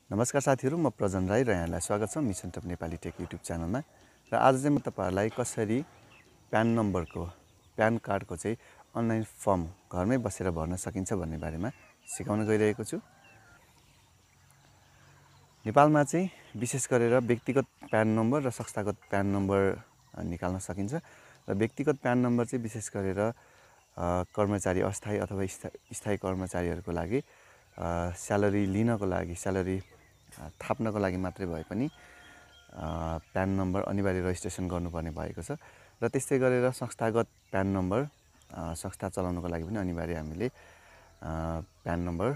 नमस्कार साथीहरु, म प्रजन राई र यहाँलाई स्वागत छ मिसन टप नेपाली टेक युट्युब च्यानलमा। र आज चाहिँ म तपाईहरुलाई कसरी प्यान कार्डको चाहिँ अनलाइन फर्म घरमै बसेर भर्न सकिन्छ भन्ने बारेमा सिकाउन गइरहेको छु। नेपालमा चाहिँ विशेष गरेर व्यक्तिगत प्यान नम्बर र संस्थागत प्यान नम्बर निकाल्न सकिन्छ। र व्यक्तिगत प्यान नम्बर चाहिँ विशेष गरेर कर्मचारी अस्थायी अथवा स्थायी कर्मचारीहरुको लागि स्यालेरी लिनको लागि स्यालेरी थाप्नको लागि मात्रै भए पनि प्यान नम्बर अनिवार्य रजिस्ट्रेसन गर्नुपर्ने भएको छ। र त्यस्तै गरेर संस्थागत प्यान नम्बर संस्था चलाउनको लागि पनि अनिवार्य हामीले प्यान नम्बर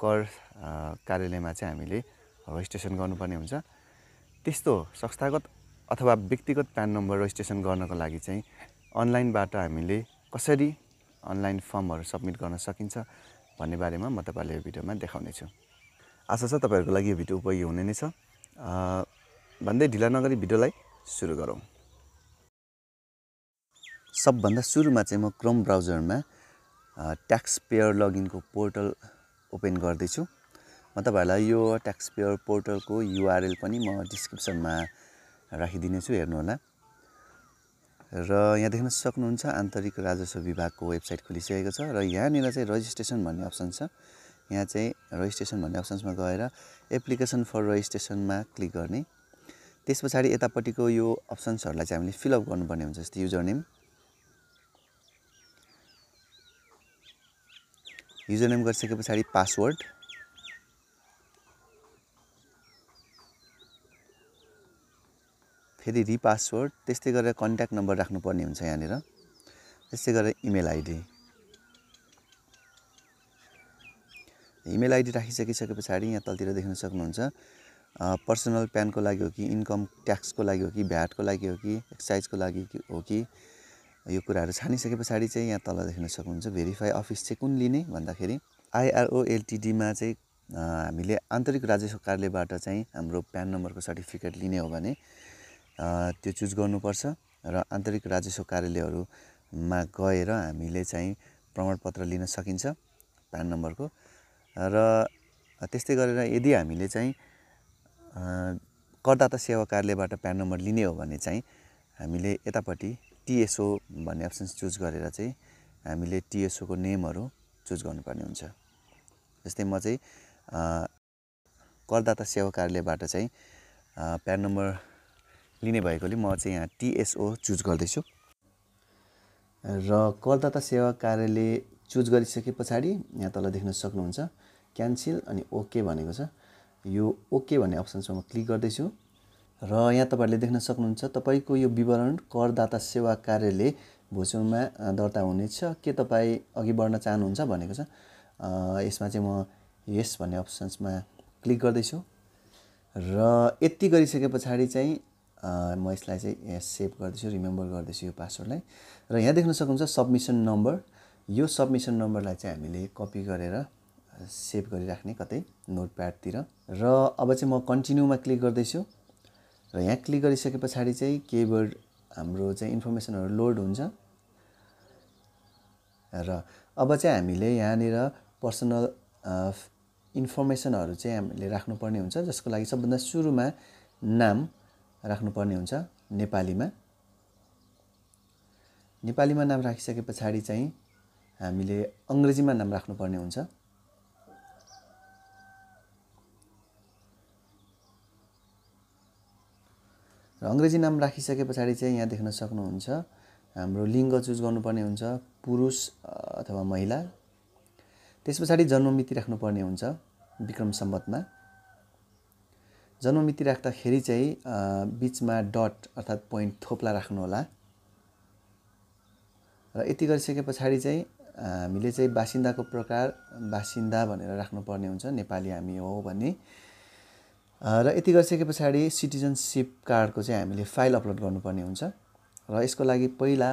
कर कार्यालयमा चाहिँ हामीले रजिस्ट्रेसन गर्नुपर्ने हुन्छ। त्यस्तो संस्थागत अथवा व्यक्तिगत प्यान नम्बर रजिस्ट्रेसन गर्नको लागि चाहिँ अनलाइनबाट हामीले कसरी अनलाइन फर्महरु सबमिट गर्न सकिन्छ भन्ने बारेमा म तपाईहरुलाई यो भिडियोमा देखाउने छु। आशा छ तपाईहरुको लागि यो भिडियो उपयोगी हुने नै छ। भन्दै ढिला नगरी भिडियोलाई सुरु गरौँ। सबभन्दा सुरुमा चाहिँ म क्रोम ब्राउजरमा ट्याक्स पेयर लगइनको पोर्टल ओपन गर्दै छु। म तपाईहरुलाई यो ट्याक्स पेयर पोर्टलको युआरएल पनि म डिस्क्रिप्सनमा राखिदिने छु, हेर्नु होला। र यहाँ देख्न सक्नुहुन्छ आन्तरिक राजस्व विभागको वेबसाइट खुलिसकेको छ र यहाँनिर चाहिँ रजिस्ट्रेसन भन्ने अप्सन छ। यहाँ चाहिँ रजिस्ट्रेसन भन्ने अप्सन्समा गएर एप्लिकेसन फर रजिस्ट्रेसनमा क्लिक गर्ने। त्यसपछि यतापट्टिको यो अप्सन्सहरुलाई चाहिँ हामीले फिल अप गर्नुपर्ने हुन्छ। जस्तै युजरनेम गरिसकेपछि पासवर्ड, फेरि रिपासवर्ड, त्यस्तै गरेर कन्ट्याक्ट नम्बर राख्नुपर्ने हुन्छ यहाँनिर। त्यस्तै गरेर इमेल आइडी राखिसकेपछि यहाँ तलतिर देख्न सक्नुहुन्छ पर्सनल प्यानको लागि हो कि इन्कम ट्याक्सको लागि हो कि भ्याटको लागि हो कि एक्साइजको लागि हो कि यो कुराहरु छानिसकेपछि चाहिँ यहाँ तल देख्न सक्नुहुन्छ भेरिफाई अफिस चाहिँ कुन लिने भन्दाखेरि आइआरओ एलटिडी मा चाहिँ हामीले आन्तरिक राजस्व कार्यालयबाट चाहिँ हाम्रो प्यान नम्बरको सर्टिफिकेट लिने हो भने त्यो चुज गर्नुपर्छ। र आन्तरिक राजस्व कार्यालयहरुमा गएर हामीले चाहिँ प्रमाणपत्र लिन सकिन्छ प्यान नम्बरको। र त्यस्तै गरेर यदि हामीले चाहिँ करदाता सेवा कार्यालयबाट प्यान नम्बर लिने हो भने चाहिँ हामीले यतापट्टि टीएसओ भन्ने अप्सन चुज गरेर चाहिँ हामीले टीएसओ को नेमहरु चुज गर्नुपर्ने हुन्छ। जस्तै म चाहिँ करदाता सेवा कार्यालयबाट चाहिँ प्यान नम्बर लिने भएकोले म चाहिँ यहाँ टीएसओ चुज गर्दै छु। र करदाता सेवा कार्यालय चुज गरिसकेपछि यहाँ तल देख्न सक्नुहुन्छ क्यान्सल अनि ओके भनेको छ। यो ओके भन्ने अप्सन्समा म क्लिक गर्दै छु। र यहाँ तपाईहरुले देख्न सक्नुहुन्छ तपाईको यो विवरण करदाता सेवा कार्यालय भुसुङमा दर्ता हुनेछ, के तपाई अघि बढ्न चाहनुहुन्छ भनेको छ। यसमा चाहिँ म यस भन्ने अप्सन्समा क्लिक गर्दै छु। र यति गरिसकेपछि चाहिँ म यसलाई चाहिँ सेभ गर्दैछु, रिमेम्बर गर्दैछु यो पासवर्डलाई। र यहाँ देख्न सक्नुहुन्छ सबमिसन नम्बर, यो सबमिसन नम्बरलाई चाहिँ हामीले कपी गरेर सेभ गरिराख्ने कतै नोटप्याडतिर। र अब चाहिँ म कन्टिन्युमा क्लिक गर्दै छु। र यहाँ क्लिक गरिसकेपछि चाहिँ केहीबेर हाम्रो चाहिँ इन्फर्मेसनहरु लोड हुन्छ। र अब चाहिँ हामीले यहाँनिर पर्सनल इन्फर्मेसनहरु चाहिँ हामीले राख्नुपर्ने हुन्छ, जसको लागि सबभन्दा सुरुमा नाम राख्नुपर्ने हुन्छ नेपालीमा। नेपालीमा नाम राखिसकेपछि चाहिँ हामीले अंग्रेजीमा नाम राख्नुपर्ने हुन्छ। र अंग्रेजी नाम राखिसकेपछि चाहिँ यहाँ देख्न सक्नुहुन्छ हाम्रो लिङ्ग चुज गर्नुपर्ने हुन्छ, पुरुष अथवा महिला। त्यसपछि जन्ममिति राख्नुपर्ने हुन्छ विक्रम सम्वतमा। जन्ममिति राख्दाखेरि चाहिँ बीचमा डट अर्थात पोइन्ट थोप्ला राख्नु होला। र यति गरिसकेपछि चाहिँ हामीले चाहिँ बासिन्दाको प्रकार बासिन्दा भनेर राख्नुपर्ने हुन्छ, नेपाली हामी हो भन्ने। र यति गरिसकेपछि सिटिजनशिप कार्डको चाहिँ हामीले फाइल अपलोड गर्नुपर्ने हुन्छ। र यसको लागि पहिला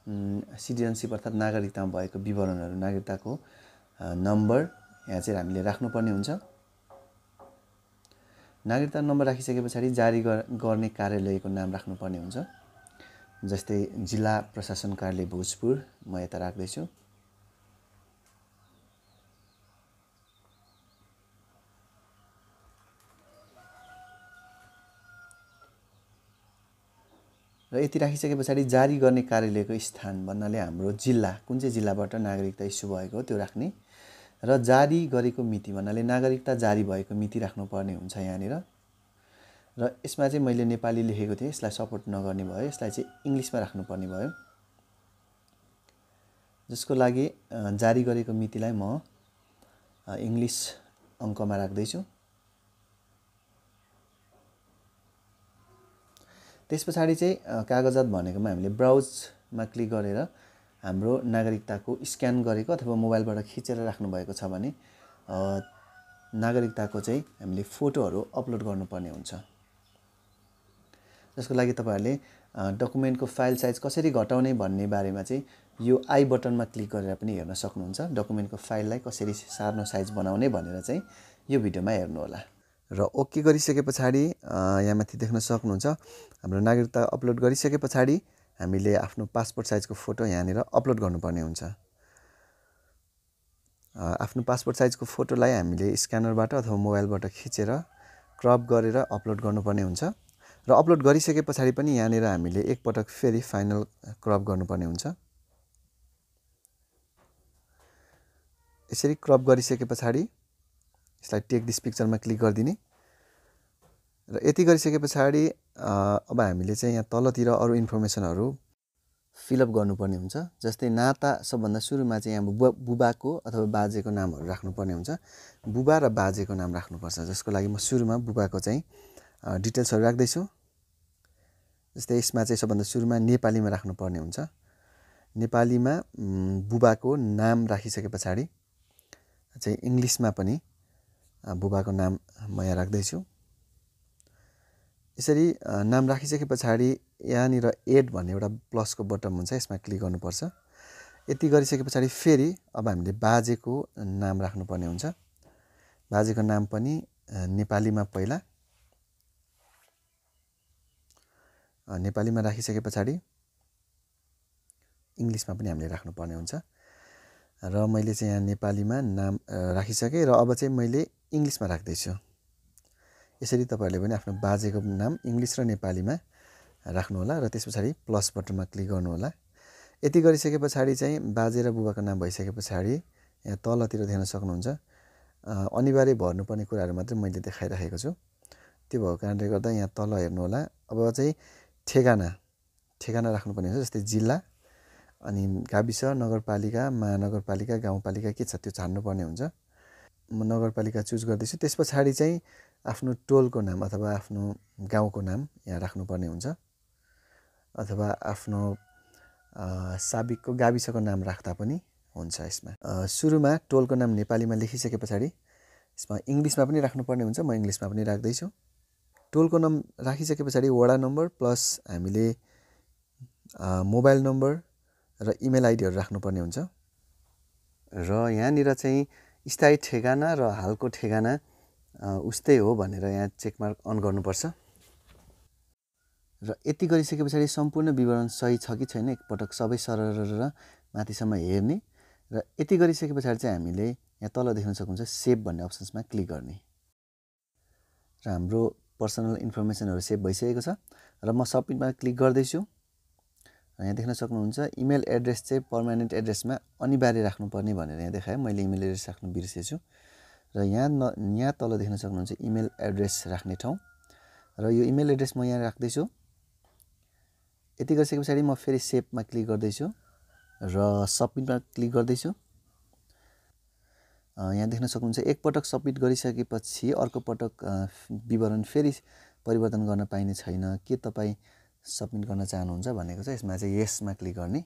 सिटिजनशिप अर्थात नागरिकतामा भएको विवरणहरु, नागरिकताको नम्बर यहाँ चाहिँ हामीले राख्नुपर्ने हुन्छ। नागरिकता नम्बर राखिसकेपछि जारी गर्ने कार्यालयको नाम राख्नुपर्ने हुन्छ। जस्तै जिल्ला प्रशासन कार्यालय भोजपुर म यता राख्दै छु। र यति राखिसके पछाडि जारी गर्ने कार्यालयको स्थान भन्नाले हाम्रो जिल्ला कुन चाहिँ जिल्लाबाट नागरिकता इस्यु भएको हो त्यो राख्ने र जारी गरेको मिति भन्नाले नागरिकता जारी भएको मिति राख्नुपर्ने हुन्छ यहाँनिर। र यसमा चाहिँ मैले नेपाली लेखेको थिएँ, यसलाई सपोर्ट नगर्ने भयो, यसलाई चाहिँ इङ्ग्लिसमा राख्नुपर्ने भयो, जसको लागि जारी गरेको मितिलाई म इङ्ग्लिस अङ्कमा राख्दैछु। त्यस पछाडि चाहिँ कागजात भनेकोमा हामीले ब्राउजमा क्लिक गरेर हाम्रो नागरिकताको स्क्यान गरेको अथवा मोबाइलबाट खिचेर राख्नुभएको छ भने नागरिकताको चाहिँ हामीले फोटोहरू अपलोड गर्नुपर्ने हुन्छ। जसको लागि तपाईँहरूले डकुमेन्टको फाइल साइज कसरी घटाउने भन्ने बारेमा चाहिँ यो आई बटनमा क्लिक गरेर पनि हेर्न सक्नुहुन्छ। डकुमेन्टको फाइललाई कसरी सार्नो साइज बनाउने भनेर चाहिँ यो भिडियोमा हेर्नुहोला। र ओके गरिसके पछाडि यहाँ माथि देख्न सक्नुहुन्छ हाम्रो नागरिकता अपलोड गरिसके पछाडि हामीले आफ्नो पासपोर्ट साइजको फोटो यहाँनिर अपलोड गर्नुपर्ने हुन्छ। आफ्नो पासपोर्ट साइजको फोटोलाई हामीले स्क्यानरबाट अथवा मोबाइलबाट खिचेर क्रप गरेर अपलोड गर्नुपर्ने हुन्छ। र अपलोड गरिसके पछाडि पनि यहाँनिर हामीले एकपटक फेरि फाइनल क्रप गर्नुपर्ने हुन्छ। यसरी क्रप गरिसके पछाडि यसलाई टेक दिस पिक्चरमा क्लिक गरिदिने र यति गरिसके पछाडि अब हामीले चाहिँ यहाँ तलतिर अरू इन्फर्मेसनहरू फिलअप गर्नुपर्ने हुन्छ। जस्तै नाता सबभन्दा सुरुमा चाहिँ यहाँ बुबाको अथवा बाजेको नामहरू राख्नुपर्ने हुन्छ। बुबा र बाजेको नाम राख्नुपर्छ, जसको लागि म सुरुमा बुबाको चाहिँ डिटेल्सहरू राख्दैछु। जस्तै यसमा चाहिँ सबभन्दा सुरुमा नेपालीमा राख्नुपर्ने हुन्छ। नेपालीमा बुबाको नाम राखिसके पछाडि चाहिँ इङ्ग्लिसमा पनि बुबाको नाम म यहाँ राख्दैछु। यसरी नाम राखिसके पछाडि यहाँनिर एड भन्ने एउटा प्लसको बटन हुन्छ, यसमा क्लिक गर्नुपर्छ। यति गरिसके पछाडि फेरि अब हामीले बाजेको नाम राख्नुपर्ने हुन्छ। बाजेको नाम पनि नेपालीमा पहिला नेपालीमा राखिसके पछाडि इङ्ग्लिसमा पनि हामीले राख्नुपर्ने हुन्छ। र मैले चाहिँ यहाँ नेपालीमा नाम राखिसकेँ र अब चाहिँ मैले इङ्ग्लिसमा राख्दैछु। यसरी तपाईँहरूले पनि आफ्नो बाजेको नाम इङ्ग्लिस र नेपालीमा राख्नुहोला र त्यस पछाडि प्लस बटनमा क्लिक गर्नुहोला। यति गरिसके पछाडि चाहिँ बाजे र बुबाको नाम भइसके पछाडि यहाँ तलतिर देख्न सक्नुहुन्छ अनिवार्य भर्नुपर्ने कुराहरू मात्रै मैले देखाइराखेको छु। त्यो भएको कारणले गर्दा यहाँ तल हेर्नुहोला। अब चाहिँ ठेगाना राख्नुपर्ने हुन्छ। जस्तै जिल्ला अनि गाविस, नगरपालिका, महानगरपालिका, गाउँपालिका के छ त्यो छान्नुपर्ने हुन्छ। म नगरपालिका चुज गर्दैछु। त्यस पछाडि चाहिँ आफ्नो टोलको नाम अथवा आफ्नो गाउँको नाम यहाँ राख्नुपर्ने हुन्छ, अथवा आफ्नो साबिकको गाविसको नाम राख्दा पनि हुन्छ। यसमा सुरुमा टोलको नाम नेपालीमा लेखिसके पछाडि यसमा इङ्ग्लिसमा पनि राख्नुपर्ने हुन्छ। म इङ्ग्लिसमा पनि राख्दैछु। टोलको नाम राखिसके पछाडि वडा नम्बर प्लस हामीले मोबाइल नम्बर र इमेल आइडीहरू राख्नुपर्ने हुन्छ। र यहाँनिर चाहिँ स्थायी ठेगाना र हालको ठेगाना उस्तै हो भनेर यहाँ चेकमार्क अन गर्नुपर्छ। र यति गरिसके पछाडि सम्पूर्ण विवरण सही छ कि छैन एकपटक सबै सरर माथिसम्म हेर्ने र यति गरिसके पछाडि चाहिँ हामीले यहाँ तल देख्न सक्नुहुन्छ सेभ भन्ने अप्सन्समा क्लिक गर्ने र हाम्रो पर्सनल इन्फर्मेसनहरू सेभ भइसकेको छ र म सबमिटमा क्लिक गर्दैछु। यहाँ देख्न सक्नुहुन्छ इमेल एड्रेस चाहिँ पर्मानेन्ट एड्रेसमा अनिवार्य राख्नुपर्ने भनेर यहाँ देखायो। मैले इमेल एड्रेस राख्नु बिर्सेछु र यहाँ तल देख्न सक्नुहुन्छ इमेल एड्रेस राख्ने ठाउँ र यो इमेल एड्रेस म यहाँ राख्दैछु। यति गरिसके पछाडि म फेरि सेभमा क्लिक गर्दैछु र सबमिटमा क्लिक गर्दैछु। यहाँ देख्न सक्नुहुन्छ एकपटक सबमिट गरिसकेपछि अर्को पटक विवरण फेरि परिवर्तन गर्न पाइने छैन, के तपाईँ सबमिट गर्न चाहनुहुन्छ भनेको छ। यसमा चाहिँ यसमा क्लिक गर्ने।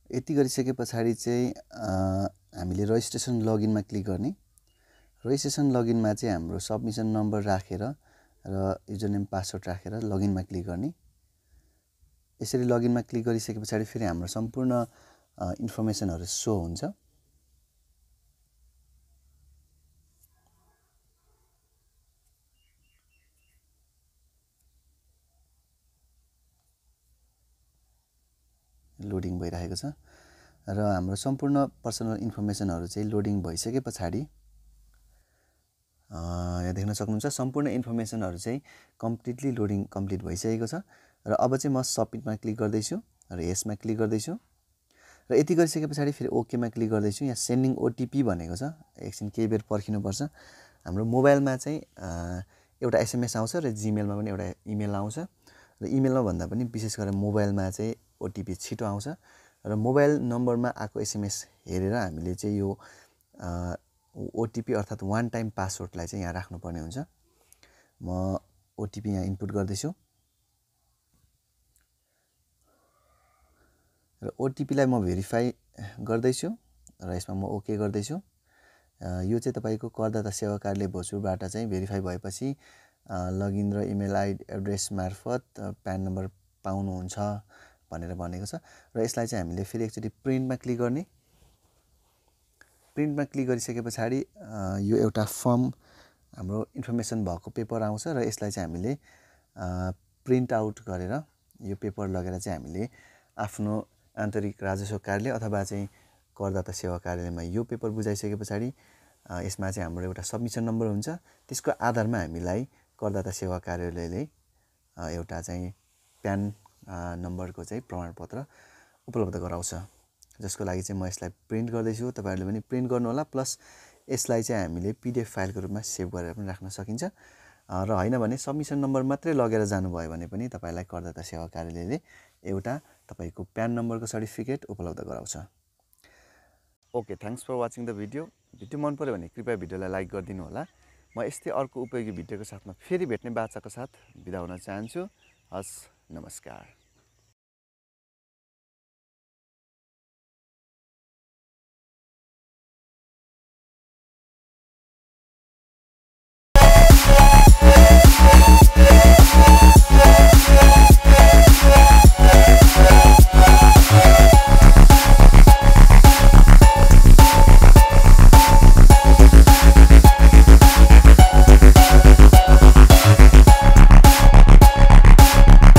यति गरिसके पछाडि चाहिँ हामीले रजिस्ट्रेसन लगइनमा क्लिक गर्ने। रजिस्ट्रेसन लगइनमा चाहिँ हाम्रो सबमिसन नम्बर राखेर र युजरनेम पासवर्ड राखेर लगइनमा क्लिक गर्ने। यसरी लगइनमा क्लिक गरिसके पछाडि फेरि हाम्रो सम्पूर्ण इन्फर्मेसनहरू सो हुन्छ। लोडिङ भइरहेको छ र हाम्रो सम्पूर्ण पर्सनल इन्फर्मेसनहरू चाहिँ लोडिङ भइसके पछाडि यहाँ देख्न सक्नुहुन्छ सम्पूर्ण इन्फर्मेसनहरू चाहिँ कम्प्लिटली लोडिङ कम्प्लिट भइसकेको छ र अब चाहिँ म सबमिटमा क्लिक गर्दैछु र यसमा क्लिक गर्दैछु र यति गरिसके पछाडि फेरि ओकेमा क्लिक गर्दैछु। यहाँ सेन्डिङ ओटिपी भनेको छ, एकछिन केही बेर पर्खिनुपर्छ। हाम्रो मोबाइलमा चाहिँ एउटा एसएमएस आउँछ र जिमेलमा पनि एउटा इमेल आउँछ र इमेलमा भन्दा पनि विशेष गरेर मोबाइलमा चाहिँ ओटिपी छिटो आउँछ र मोबाइल नम्बरमा आएको एसएमएस हेरेर हामीले चाहिँ यो ओटिपी अर्थात् वान टाइम पासवर्डलाई चाहिँ यहाँ राख्नुपर्ने हुन्छ। म ओटिपी यहाँ इनपुट गर्दैछु र ओटिपीलाई म भेरिफाई गर्दैछु र यसमा म ओके गर्दैछु। यो चाहिँ तपाईँको करदाता सेवा कार्यालय भोजपुरबाट चाहिँ भेरिफाई भएपछि लगइन र इमेल आइडी एड्रेस मार्फत प्यान नम्बर पाउनुहुन्छ भनेर भनेको छ र यसलाई चाहिँ हामीले फेरि एकचोटि प्रिन्टमा क्लिक गर्ने। प्रिन्टमा क्लिक गरिसके पछाडि यो एउटा फर्म हाम्रो इन्फर्मेसन भएको पेपर आउँछ र यसलाई चाहिँ हामीले प्रिन्ट आउट गरेर यो पेपर लगेर चाहिँ हामीले आफ्नो आन्तरिक राजस्व कार्यालय अथवा चाहिँ करदाता सेवा कार्यालयमा यो पेपर बुझाइसके पछाडि यसमा चाहिँ हाम्रो एउटा सबमिसन नम्बर हुन्छ। त्यसको आधारमा हामीलाई करदाता सेवा कार्यालयले एउटा चाहिँ प्यान नम्बरको चाहिँ प्रमाणपत्र उपलब्ध गराउँछ, जसको लागि चाहिँ म यसलाई प्रिन्ट गर्दैछु। तपाईँहरूले पनि प्रिन्ट गर्नुहोला। प्लस यसलाई चाहिँ हामीले पिडिएफ फाइलको रूपमा सेभ गरेर पनि राख्न सकिन्छ र होइन भने सबमिसन नम्बर मात्रै लगेर जानुभयो भने पनि तपाईँलाई करदाता सेवा कार्यालयले एउटा तपाईँको प्यान नम्बरको सर्टिफिकेट उपलब्ध गराउँछ। Okay, thanks for watching the video. Video मन पऱ्यो भने कृपया भिडियोलाई लाइक गरिदिनु होला। म यस्तै अर्को उपयोगी भिडियोको साथमा फेरि भेट्ने बाचाको साथ बिदा हुन चाहन्छु। हस्, नमस्कार।